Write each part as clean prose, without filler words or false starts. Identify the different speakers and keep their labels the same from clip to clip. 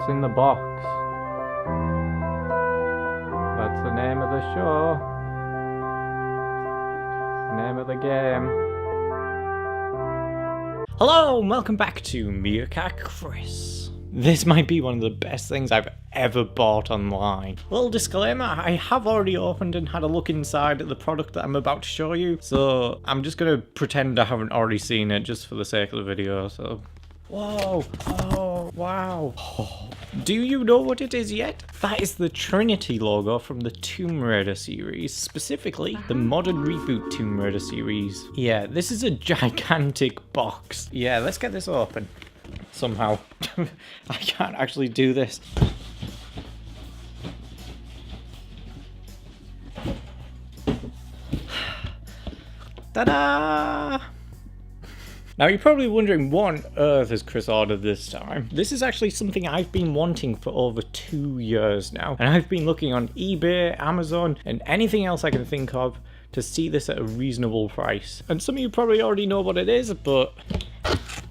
Speaker 1: What's in the box? That's the name of the show. Name of the game. Hello and welcome back to Meerkat Chris. This might be one of the best things I've ever bought online. Little disclaimer, I have already opened and had a look inside at the product that I'm about to show you, so I'm just gonna pretend I haven't already seen it just for the sake of the video, so... Whoa! Oh, wow! Oh. Do you know what it is yet? That is the Trinity logo from the Tomb Raider series, specifically the modern reboot Tomb Raider series. Yeah, this is a gigantic box. Yeah, let's get this open. Somehow. I can't actually do this. Ta-da! Now you're probably wondering what on earth has Chris ordered this time? This is actually something I've been wanting for over 2 years now. And I've been looking on eBay, Amazon, and anything else I can think of to see this at a reasonable price. And some of you probably already know what it is, but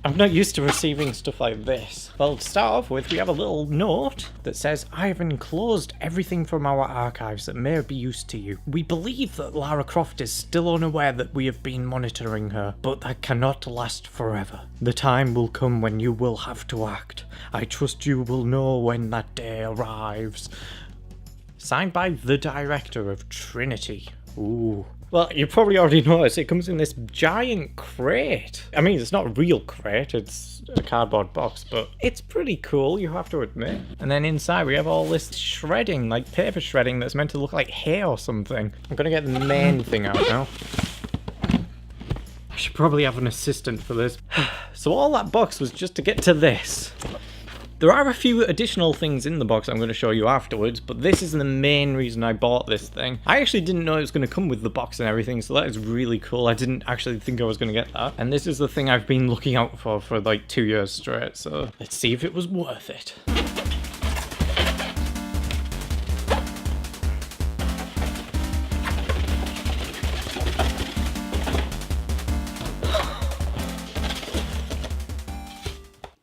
Speaker 1: I'm not used to receiving stuff like this. Well, to start off with, we have a little note that says, I have enclosed everything from our archives that may be used to you. We believe that Lara Croft is still unaware that we have been monitoring her, but that cannot last forever. The time will come when you will have to act. I trust you will know when that day arrives. Signed by the director of Trinity. Ooh. Well, you probably already noticed it comes in this giant crate. I mean, it's not a real crate, it's a cardboard box, but it's pretty cool, you have to admit. And then inside we have all this shredding, like paper shredding that's meant to look like hair or something. I'm gonna get the main thing out now. I should probably have an assistant for this. So all that box was just to get to this. There are a few additional things in the box I'm going to show you afterwards, but this is the main reason I bought this thing. I actually didn't know it was going to come with the box and everything, so that is really cool. I didn't actually think I was going to get that. And this is the thing I've been looking out for like 2 years straight, so let's see if it was worth it.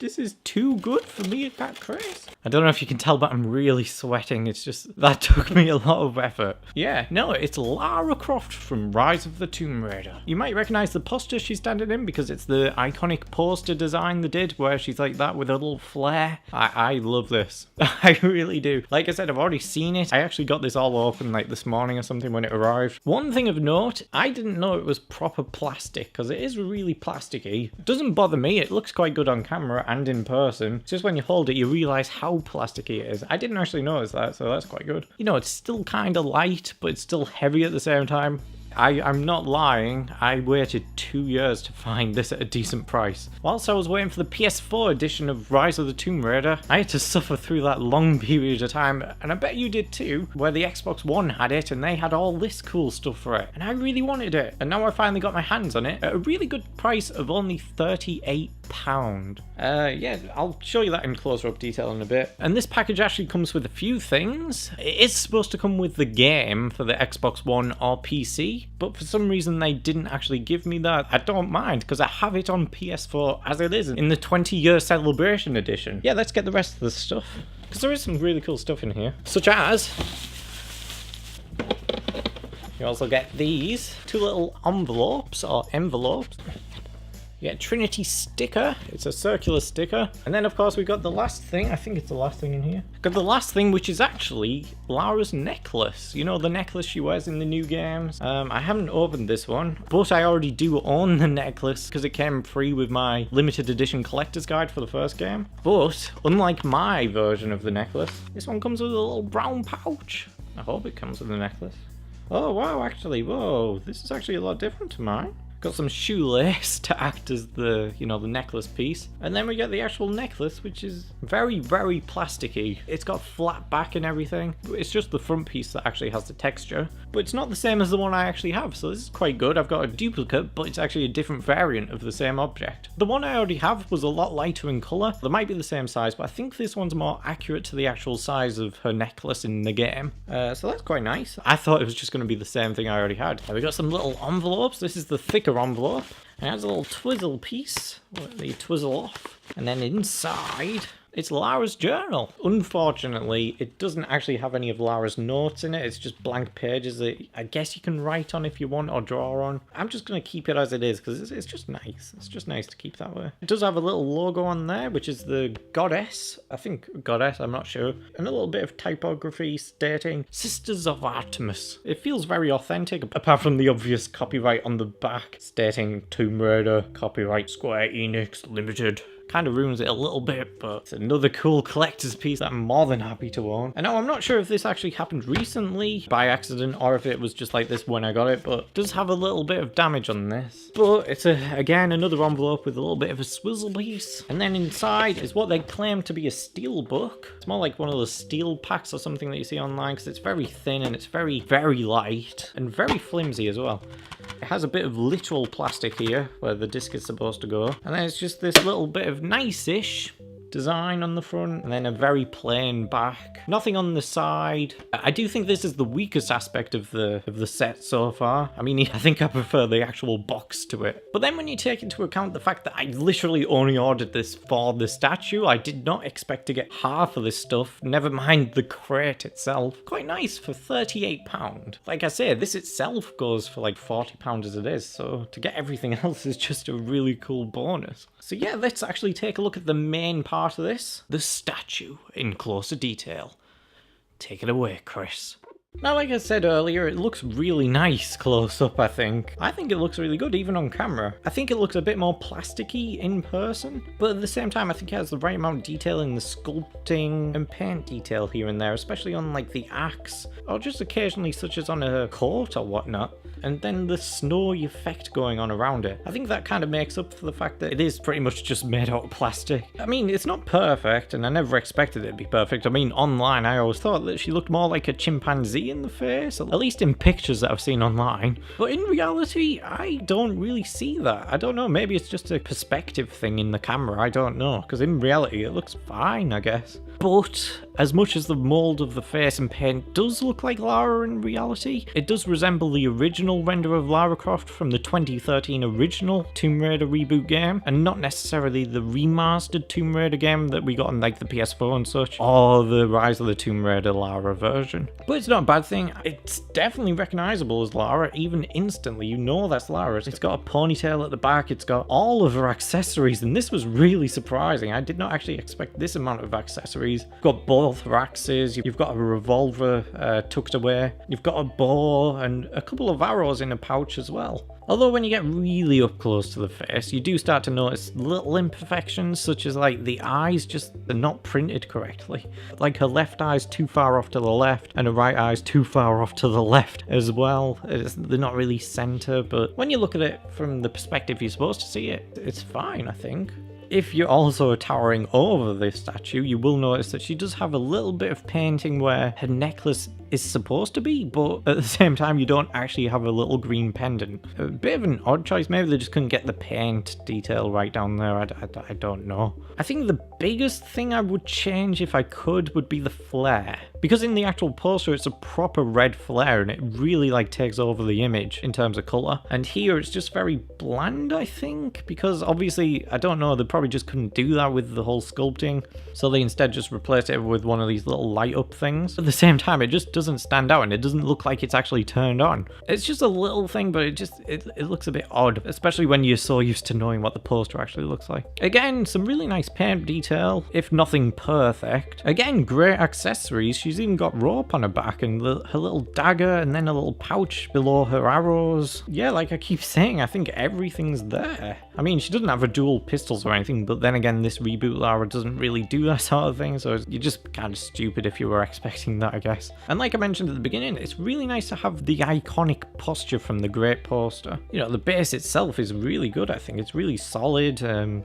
Speaker 1: This is too good for Meerkat Chris. I don't know if you can tell, but I'm really sweating. It's just, that took me a lot of effort. Yeah, no, it's Lara Croft from Rise of the Tomb Raider. You might recognize the poster she's standing in because it's the iconic poster design they did where she's like that with a little flare. I love this. I really do. Like I said, I've already seen it. I actually got this all open like this morning or something when it arrived. One thing of note, I didn't know it was proper plastic because it is really plasticky. It doesn't bother me. It looks quite good on camera and in person. It's just when you hold it, you realize how plasticky it is. I didn't actually notice that, so that's quite good. You know, it's still kind of light, but it's still heavy at the same time. I'm not lying, I waited 2 years to find this at a decent price. Whilst I was waiting for the PS4 edition of Rise of the Tomb Raider, I had to suffer through that long period of time, and I bet you did too, where the Xbox One had it and they had all this cool stuff for it, and I really wanted it, and now I finally got my hands on it at a really good price of only £38. Yeah, I'll show you that in closer up detail in a bit. And this package actually comes with a few things. It is supposed to come with the game for the Xbox One or PC, but for some reason they didn't actually give me that. I don't mind, because I have it on PS4 as it is in the 20-year celebration edition. Yeah, let's get the rest of the stuff, because there is some really cool stuff in here, such as... You also get these two little envelopes, You get a Trinity sticker. It's a circular sticker. And then, of course, we've got the last thing. I think it's the last thing in here. Got the last thing, which is actually Lara'S Necklace. You know, the necklace she wears in the new games. I haven't opened this one, but I already do own the necklace because it came free with my limited edition collector's guide for the first game. But, unlike my version of the necklace, this one comes with a little brown pouch. I hope it comes with the necklace. Oh, wow, actually, whoa. This is actually a lot different to mine. Got some shoelace to act as the, you know, the necklace piece. And then we get the actual necklace, which is very, very plasticky. It's got flat back and everything. It's just the front piece that actually has the texture. But it's not the same as the one I actually have, so this is quite good. I've got a duplicate, but it's actually a different variant of the same object. The one I already have was a lot lighter in colour. They might be the same size, but I think this one's more accurate to the actual size of her necklace in the game. So that's quite nice. I thought it was just going to be the same thing I already had. We got some little envelopes. This is the thicker envelope. And it has a little twizzle piece that you twizzle off. And then inside, it's Lara's journal. Unfortunately, it doesn't actually have any of Lara's notes in it. It's just blank pages that I guess you can write on if you want or draw on. I'm just going to keep it as it is because it's just nice. It's just nice to keep that way. It does have a little logo on there, which is the goddess. I think goddess, I'm not sure. And a little bit of typography stating Sisters of Artemis. It feels very authentic, apart from the obvious copyright on the back stating Tomb Raider, copyright Square Enix Limited. Kind of ruins it a little bit, but it's another cool collector's piece that I'm more than happy to own. And now I'm not sure if this actually happened recently by accident or if it was just like this when I got it, but it does have a little bit of damage on this. But it's again another envelope with a little bit of a swizzle piece. And then inside is what they claim to be a steel book. It's more like one of those steel packs or something that you see online because it's very thin and it's very, very light and very flimsy as well. It has a bit of literal plastic here where the disc is supposed to go. And then it's just this little bit of nice-ish design on the front and then a very plain back. Nothing on the side. I do think this is the weakest aspect of the set so far. I mean, I think I prefer the actual box to it. But then when you take into account the fact that I literally only ordered this for the statue, I did not expect to get half of this stuff, never mind the crate itself. Quite nice for £38. Like I say, this itself goes for like £40 as it is, so to get everything else is just a really cool bonus. So yeah, let's actually take a look at the main part of this, the statue, in closer detail. Take it away, Chris. Now, like I said earlier, it looks really nice close up, I think. I think it looks really good, even on camera. I think it looks a bit more plasticky in person, but at the same time, I think it has the right amount of detail in the sculpting and paint detail here and there, especially on like the axe, or just occasionally such as on a coat or whatnot. And then the snowy effect going on around it. I think that kind of makes up for the fact that it is pretty much just made out of plastic. I mean, it's not perfect, and I never expected it to be perfect. I mean, online, I always thought that she looked more like a chimpanzee in the face, at least in pictures that I've seen online. But in reality, I don't really see that. I don't know, maybe it's just a perspective thing in the camera, I don't know. Because in reality, it looks fine, I guess. But as much as the mold of the face and paint does look like Lara in reality, it does resemble the original render of Lara Croft from the 2013 original Tomb Raider reboot game, and not necessarily the remastered Tomb Raider game that we got on like the PS4 and such, or the Rise of the Tomb Raider Lara version. But it's not a bad thing. It's definitely recognizable as Lara, even instantly. You know that's Lara. It's got a ponytail at the back, it's got all of her accessories, and this was really surprising. I did not actually expect this amount of accessories. You've got both her axes, you've got a revolver tucked away, you've got a bow and a couple of arrows in a pouch as well. Although when you get really up close to the face, you do start to notice little imperfections, such as like the eyes they're not printed correctly. Like her left eye's too far off to the left, and her right eye's too far off to the left as well. They're not really center, but when you look at it from the perspective you're supposed to see it, it's fine, I think. If you're also towering over this statue, you will notice that she does have a little bit of painting where her necklace is supposed to be, but at the same time you don't actually have a little green pendant. A bit of an odd choice. Maybe they just couldn't get the paint detail right down there. I don't know. I think the biggest thing I would change if I could would be the flare, because in the actual poster it's a proper red flare and it really like takes over the image in terms of color, and here it's just very bland, I think, because obviously I don't know, they probably just couldn't do that with the whole sculpting, so they instead just replaced it with one of these little light up things. At the same time, it just doesn't stand out and it doesn't look like it's actually turned on. It's just a little thing, but it looks a bit odd, especially when you're so used to knowing what the poster actually looks like. Again, some really nice paint detail, if nothing perfect. Again, great accessories. She's even got rope on her back and her little dagger and then a little pouch below her arrows. Yeah, like I keep saying, I think everything's there. I mean, she doesn't have a dual pistols or anything, but then again, this reboot Lara doesn't really do that sort of thing, so you're just kind of stupid if you were expecting that, I guess. And like I mentioned at the beginning, it's really nice to have the iconic posture from the Great poster. You know, the base itself is really good, I think. It's really solid.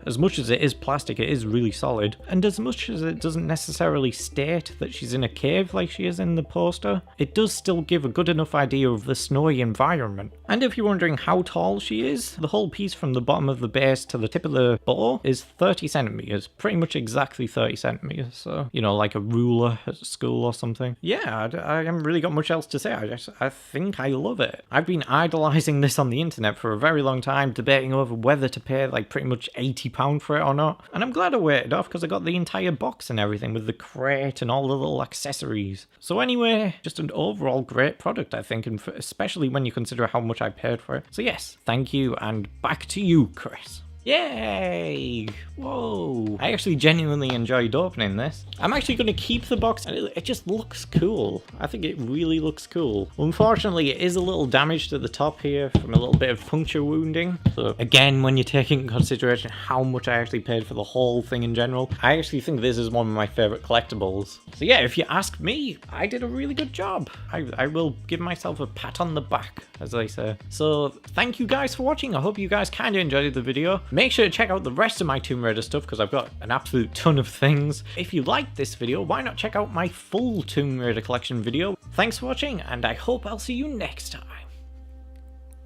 Speaker 1: As much as it is plastic, it is really solid. And as much as it doesn't necessarily state that she's in a cave like she is in the poster, it does still give a good enough idea of the snowy environment. And if you're wondering how tall she is, the whole piece from the bottom of the base to the tip of the bow is 30 centimeters, pretty much exactly 30 centimeters. So, you know, like a ruler at school or something. Yeah, I haven't really got much else to say. I think I love it. I've been idolizing this on the internet for a very long time, debating over whether to pay like pretty much £80 for it or not. And I'm glad I waited off because I got the entire box and everything with the crate and all the little accessories. So anyway, just an overall great product, I think, and especially when you consider how much I paid for it. So yes, thank you, and back to you, Chris. Yay! Whoa! I actually genuinely enjoyed opening this. I'm actually going to keep the box, and it just looks cool. I think it really looks cool. Unfortunately, it is a little damaged at the top here from a little bit of puncture wounding. So again, when you take into consideration how much I actually paid for the whole thing in general, I actually think this is one of my favourite collectibles. So yeah, if you ask me, I did a really good job. I will give myself a pat on the back, as I say. So thank you guys for watching. I hope you guys kind of enjoyed the video. Make sure to check out the rest of my Tomb Raider stuff because I've got an absolute ton of things. If you liked this video, why not check out my full Tomb Raider collection video? Thanks for watching, and I hope I'll see you next time.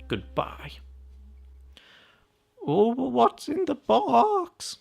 Speaker 1: Goodbye. Oh, what's in the box?